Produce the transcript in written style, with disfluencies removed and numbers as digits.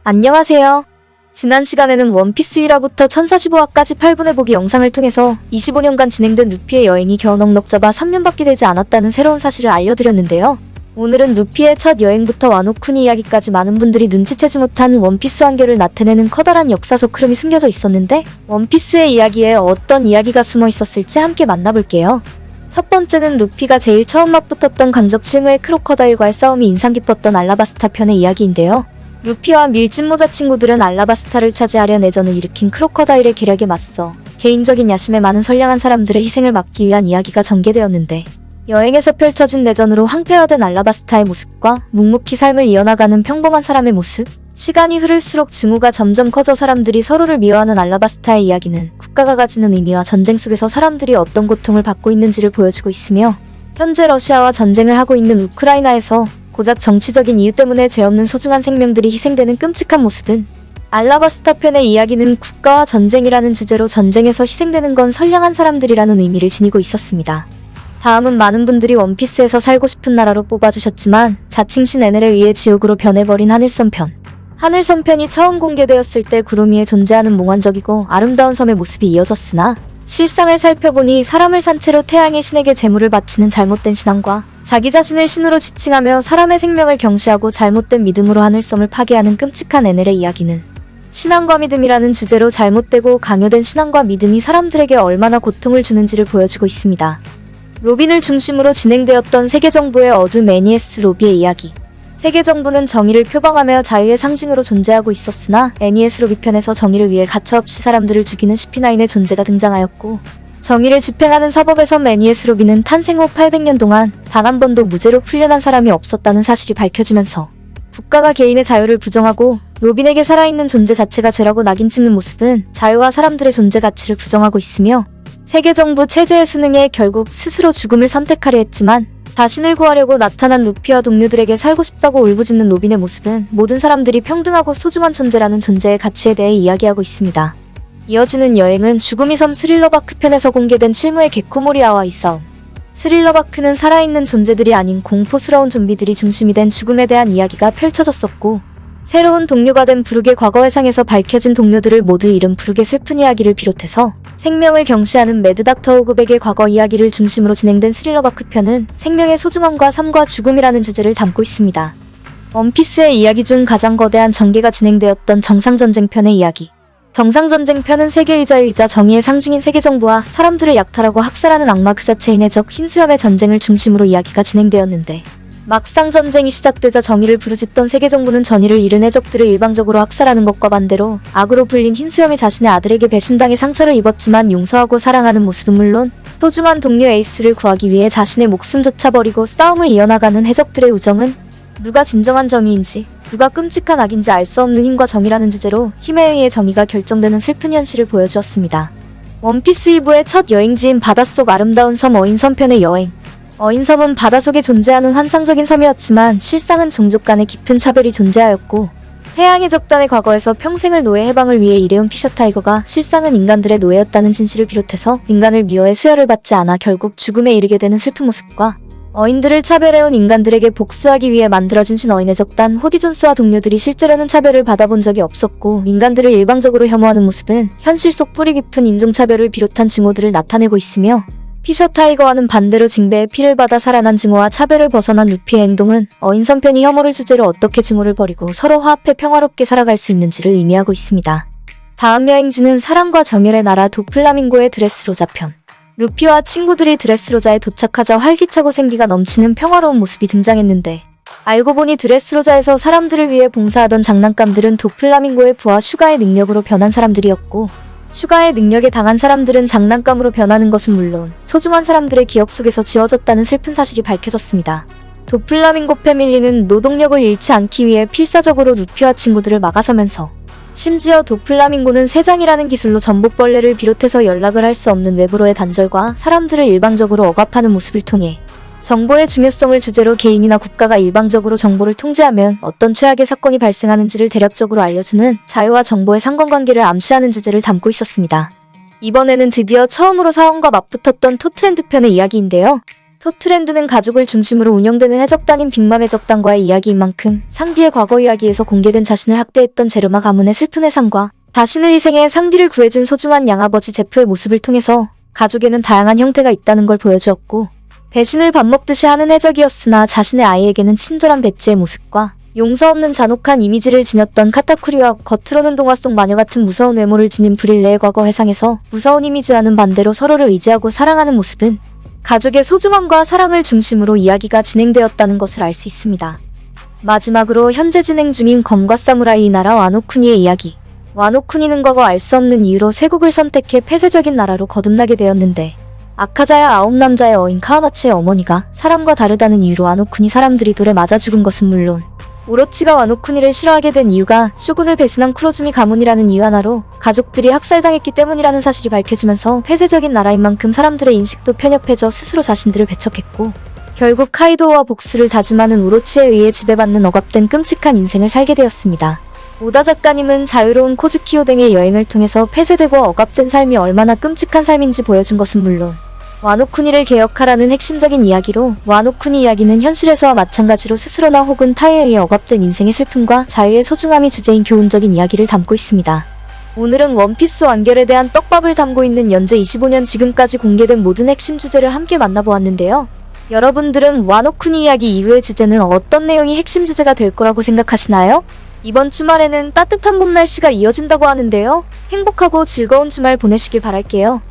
안녕하세요. 지난 시간에는 원피스 1화부터 1045화까지 8분의 보기 영상을 통해서 25년간 진행된 루피의 여행이 겨우 넉넉 잡아 3년밖에 되지 않았다는 새로운 사실을 알려드렸는데요. 오늘은 루피의 첫 여행부터 와노쿠니 이야기까지 많은 분들이 눈치채지 못한 원피스 완결을 나타내는 커다란 역사 속 흐름이 숨겨져 있었는데, 원피스의 이야기에 어떤 이야기가 숨어 있었을지 함께 만나볼게요. 첫 번째는 루피가 제일 처음 맞붙었던 강적 칠무의 크로커다일과의 싸움이 인상 깊었던 알라바스타 편의 이야기인데요. 루피와 밀짚모자 친구들은 알라바스타를 차지하려 내전을 일으킨 크로커다일의 계략에 맞서 개인적인 야심에 많은 선량한 사람들의 희생을 막기 위한 이야기가 전개되었는데, 여행에서 펼쳐진 내전으로 황폐화된 알라바스타의 모습과 묵묵히 삶을 이어나가는 평범한 사람의 모습, 시간이 흐를수록 증오가 점점 커져 사람들이 서로를 미워하는 알라바스타의 이야기는 국가가 가지는 의미와 전쟁 속에서 사람들이 어떤 고통을 받고 있는지를 보여주고 있으며, 현재 러시아와 전쟁을 하고 있는 우크라이나에서 고작 정치적인 이유 때문에 죄 없는 소중한 생명들이 희생되는 끔찍한 모습은, 알라바스타 편의 이야기는 국가와 전쟁이라는 주제로 전쟁에서 희생되는 건 선량한 사람들이라는 의미를 지니고 있었습니다. 다음은 많은 분들이 원피스에서 살고 싶은 나라로 뽑아주셨지만 자칭신 에넬에 의해 지옥으로 변해버린 하늘섬 편. 하늘섬 편이 처음 공개되었을 때 구름 위에 존재하는 몽환적이고 아름다운 섬의 모습이 이어졌으나, 실상을 살펴보니 사람을 산채로 태양의 신에게 제물을 바치는 잘못된 신앙과 자기 자신을 신으로 지칭하며 사람의 생명을 경시하고 잘못된 믿음으로 하늘섬을 파괴하는 끔찍한 에넬의 이야기는, 신앙과 믿음이라는 주제로 잘못되고 강요된 신앙과 믿음이 사람들에게 얼마나 고통을 주는지를 보여주고 있습니다. 로빈을 중심으로 진행되었던 세계정부의 어둠 애니에스 로비의 이야기. 세계정부는 정의를 표방하며 자유의 상징으로 존재하고 있었으나, 애니에스 로비 편에서 정의를 위해 가차없이 사람들을 죽이는 CP9의 존재가 등장하였고, 정의를 집행하는 사법에선 애니에스 로비는 탄생 후 800년 동안 단 한 번도 무죄로 풀려난 사람이 없었다는 사실이 밝혀지면서, 국가가 개인의 자유를 부정하고 로빈에게 살아있는 존재 자체가 죄라고 낙인 찍는 모습은 자유와 사람들의 존재 가치를 부정하고 있으며, 세계정부 체제의 수능에 결국 스스로 죽음을 선택하려 했지만 자신을 구하려고 나타난 루피와 동료들에게 살고 싶다고 울부짖는 로빈의 모습은 모든 사람들이 평등하고 소중한 존재라는 존재의 가치에 대해 이야기하고 있습니다. 이어지는 여행은 죽음이 섬 스릴러바크 편에서 공개된 칠무의 게코모리아와의 싸움. 스릴러바크는 살아있는 존재들이 아닌 공포스러운 좀비들이 중심이 된 죽음에 대한 이야기가 펼쳐졌었고, 새로운 동료가 된 브룩의 과거 회상에서 밝혀진 동료들을 모두 잃은 브룩의 슬픈 이야기를 비롯해서 생명을 경시하는 매드닥터 호그백의 과거 이야기를 중심으로 진행된 스릴러바크 편은 생명의 소중함과 삶과 죽음이라는 주제를 담고 있습니다. 원피스의 이야기 중 가장 거대한 전개가 진행되었던 정상전쟁 편의 이야기. 정상전쟁 편은 세계의 자유이자 정의의 상징인 세계정부와 사람들을 약탈하고 학살하는 악마 그 자체인 해적 흰수염의 전쟁을 중심으로 이야기가 진행되었는데, 막상 전쟁이 시작되자 정의를 부르짖던 세계정부는 전의를 잃은 해적들을 일방적으로 학살하는 것과 반대로 악으로 불린 흰수염이 자신의 아들에게 배신당해 상처를 입었지만 용서하고 사랑하는 모습은 물론, 소중한 동료 에이스를 구하기 위해 자신의 목숨조차 버리고 싸움을 이어나가는 해적들의 우정은 누가 진정한 정의인지, 누가 끔찍한 악인지 알 수 없는 힘과 정의라는 주제로 힘에 의해 정의가 결정되는 슬픈 현실을 보여주었습니다. 원피스 2부의 첫 여행지인 바닷속 아름다운 섬 어인섬 편의 여행. 어인섬은 바다속에 존재하는 환상적인 섬이었지만 실상은 종족 간의 깊은 차별이 존재하였고, 태양의 적단의 과거에서 평생을 노예 해방을 위해 일해온 피셔 타이거가 실상은 인간들의 노예였다는 진실을 비롯해서 인간을 미워해 수혈을 받지 않아 결국 죽음에 이르게 되는 슬픈 모습과, 어인들을 차별해온 인간들에게 복수하기 위해 만들어진 신어인의 적단 호디존스와 동료들이 실제로는 차별을 받아본 적이 없었고 인간들을 일방적으로 혐오하는 모습은 현실 속 뿌리 깊은 인종차별을 비롯한 증오들을 나타내고 있으며, 피셔 타이거와는 반대로 징배의 피를 받아 살아난 증오와 차별을 벗어난 루피의 행동은 어인섬 편이 혐오를 주제로 어떻게 증오를 버리고 서로 화합해 평화롭게 살아갈 수 있는지를 의미하고 있습니다. 다음 여행지는 사랑과 정열의 나라 도플라밍고의 드레스로자 편. 루피와 친구들이 드레스로자에 도착하자 활기차고 생기가 넘치는 평화로운 모습이 등장했는데, 알고 보니 드레스로자에서 사람들을 위해 봉사하던 장난감들은 도플라밍고의 부하 슈가의 능력으로 변한 사람들이었고, 슈가의 능력에 당한 사람들은 장난감으로 변하는 것은 물론 소중한 사람들의 기억 속에서 지워졌다는 슬픈 사실이 밝혀졌습니다. 도플라밍고 패밀리는 노동력을 잃지 않기 위해 필사적으로 루피와 친구들을 막아서면서, 심지어 도플라밍고는 세장이라는 기술로 전복벌레를 비롯해서 연락을 할 수 없는 외부로의 단절과 사람들을 일방적으로 억압하는 모습을 통해 정보의 중요성을 주제로 개인이나 국가가 일방적으로 정보를 통제하면 어떤 최악의 사건이 발생하는지를 대략적으로 알려주는 자유와 정보의 상관관계를 암시하는 주제를 담고 있었습니다. 이번에는 드디어 처음으로 사원과 맞붙었던 토트랜드 편의 이야기인데요. 토트랜드는 가족을 중심으로 운영되는 해적단인 빅맘 해적단과의 이야기인 만큼 상디의 과거 이야기에서 공개된 자신을 학대했던 제르마 가문의 슬픈 해상과 자신을 희생해 상디를 구해준 소중한 양아버지 제프의 모습을 통해서 가족에는 다양한 형태가 있다는 걸 보여주었고, 배신을 밥 먹듯이 하는 해적이었으나 자신의 아이에게는 친절한 배지의 모습과 용서 없는 잔혹한 이미지를 지녔던 카타쿠리와 겉으로는 동화 속 마녀 같은 무서운 외모를 지닌 브릴레의 과거 회상에서 무서운 이미지와는 반대로 서로를 의지하고 사랑하는 모습은 가족의 소중함과 사랑을 중심으로 이야기가 진행되었다는 것을 알 수 있습니다. 마지막으로 현재 진행 중인 검과 사무라이 이 나라 와노쿠니의 이야기. 와노쿠니는 과거 알 수 없는 이유로 쇄국을 선택해 폐쇄적인 나라로 거듭나게 되었는데, 아카자야 9남자의 어인 카와마치의 어머니가 사람과 다르다는 이유로 와노쿠니 사람들이 돌에 맞아 죽은 것은 물론, 오로치가 와노쿠니를 싫어하게 된 이유가 쇼군을 배신한 쿠로즈미 가문이라는 이유 하나로 가족들이 학살당했기 때문이라는 사실이 밝혀지면서 폐쇄적인 나라인 만큼 사람들의 인식도 편협해져 스스로 자신들을 배척했고, 결국 카이도우와 복수를 다짐하는 오로치에 의해 지배받는 억압된 끔찍한 인생을 살게 되었습니다. 오다 작가님은 자유로운 코즈키호 등의 여행을 통해서 폐쇄되고 억압된 삶이 얼마나 끔찍한 삶인지 보여준 것은 물론, 와노쿠니를 개혁하라는 핵심적인 이야기로 와노쿠니 이야기는 현실에서와 마찬가지로 스스로나 혹은 타에 의해 억압된 인생의 슬픔과 자유의 소중함이 주제인 교훈적인 이야기를 담고 있습니다. 오늘은 원피스 완결에 대한 떡밥을 담고 있는 연재 25년 지금까지 공개된 모든 핵심 주제를 함께 만나보았는데요. 여러분들은 와노쿠니 이야기 이후의 주제는 어떤 내용이 핵심 주제가 될 거라고 생각하시나요? 이번 주말에는 따뜻한 봄 날씨가 이어진다고 하는데요. 행복하고 즐거운 주말 보내시길 바랄게요.